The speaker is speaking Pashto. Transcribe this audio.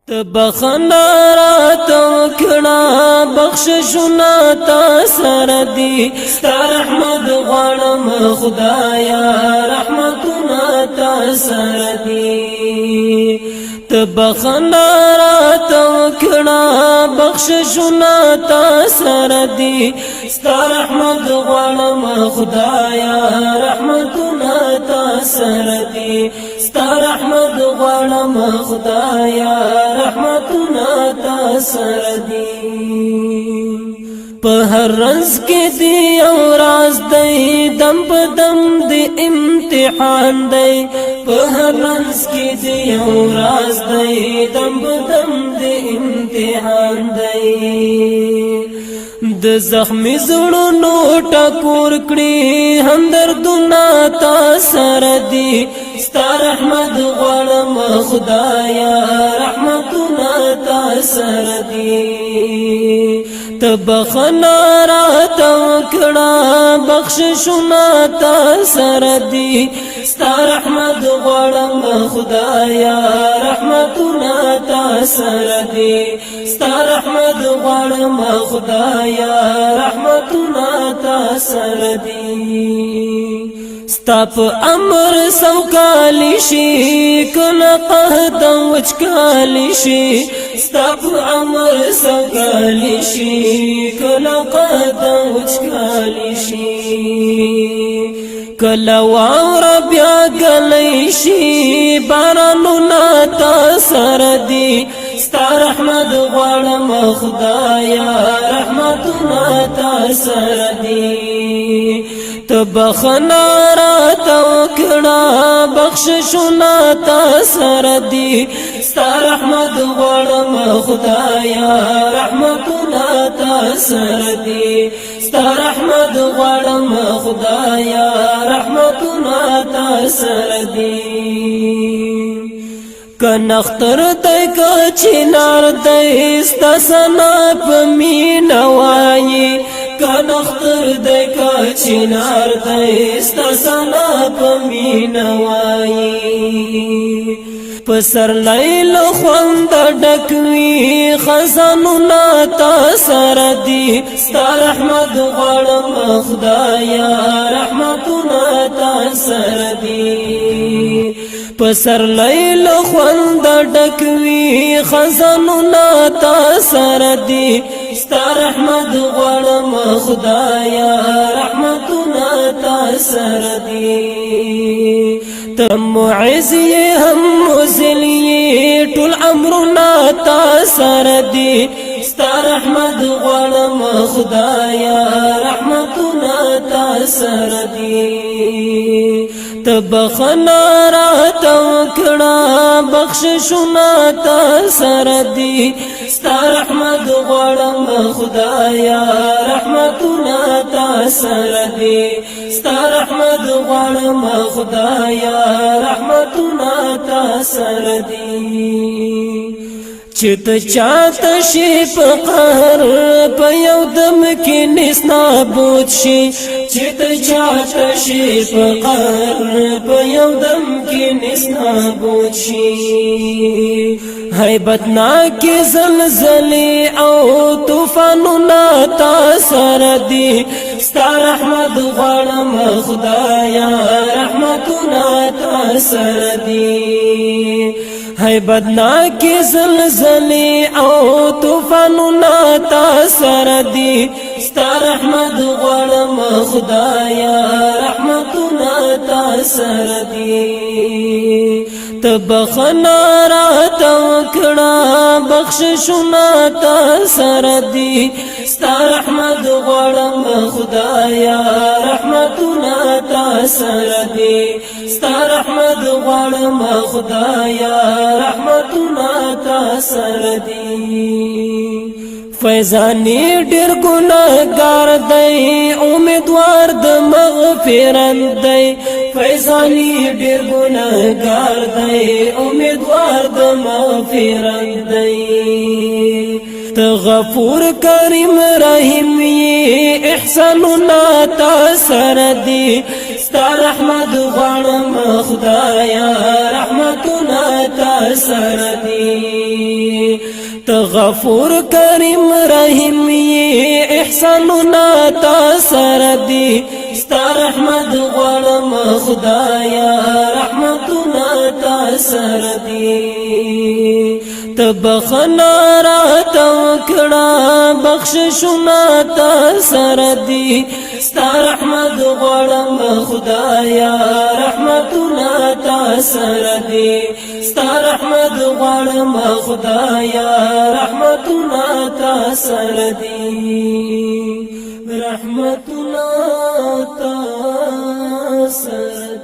تبخنا راته وکړه بخششونه تا سره دي ستا رحمت غواړم خدایا رحمتونه تا سره دي تبخنا راته وکړه بخششونه تا سره دي ستا رحمت غواړم خدایا رحمتونه تا سره دي ستا رحمت غواړم خدایا رحمتونه تا سره دي په هر رز کې دی او راز دی دم په دم دی امتحان دی په هر رز کې دی او راز دی دم په دم دی امتحان دی د زخمی زړونو ټکور کړي همدردونه تا سره دي ستا رحمت غواړم خدایا رحمتونه تا سره دي تبخنا راته وکړه بخششونه تا سره دي ستا رحمت غواړم خدایا رحمتونه تا سره دي ستا رحمت غواړم خدایا رحمتونه تا سره دي ستا په امر سوکالی شي کله قحط وچکالی شي ستا په امر سوکالی شي کله قحط وچکالی شي کله واوره بیا ګلی شي بارانونه تا سره دي ستا رحمت غواړم خدایا رحمتونه تا سره دي تبخنا راته وکړه بخششونه تا سره دي ستا رحمت غواړم خدایا رحمتونه تا سره دي ستا رحمت غواړم خدایا رحمتونه تا سره دي کنختر دی کچینار دی ستا سنا په مینه وایي کنختر دی کچینار دی ستا سنا په مینه وایي پسر لیل خوند ډکوي خزانونه تا سره دي ستا رحمت غواړم خدایا رحمتونه تا سره دي پسر لیل خوند ډکوي خزانونه تا سره دي ستا رحمت غواړم خدایا رحمتونه تا سره دي تم معزي هم مزلي ټول امرنا تا سره دي ستا رحمت غواړم خدایا رحمتونه تا سره دي تبخنا راته وکړه بخششونه تا سره دي ستا رحمت غواړم خدایا رحمتونه تا سره دي ستا رحمت غواړم خدایا رحمتونه تا سره دي چت چاته شي په قهر په یو دم کې نسنابود شي چت چاته شي په قهر په یو دم کې نسنابود شي هیبتناک زلزلې او طوفانونه تا سره دي ستا رحمت غواړم خدایا رحمتونه تا سره دي هیبتناک زلزلې او طوفانونه تا سره دي ستا رحمت غواړم خدایا رحمتونه تا سره دي تبخنا راته وکړه بخششونه تا سره دي ستا رحمت غواړم خدایا رحمتونه تا سره دي ستا رحمت غواړم خدایا رحمتونه تا سره دي فیضانی ډیر ګناهګار دی امیدوار د مغفرت دی فیضانی ډیر ګناهګار دی امیدوار د مغفرت دی ته غفور کریم رحیم احسانونه تا سره دي ستا رحمت غواړم خدایا رحمتونه تا سره دي غفور کریم رحیم یہ احساننا تا سر دی ستا رحمت غواړم خدایا رحمتنا تا سر دی تبخنا رات وکړه بخششنا تا سر دی ستا رحمت غواړم خدایا رحمتنا تا سر دی ستا رحمت غواړم خدایا رحمتنا تا سر دی رحمتنا تا سر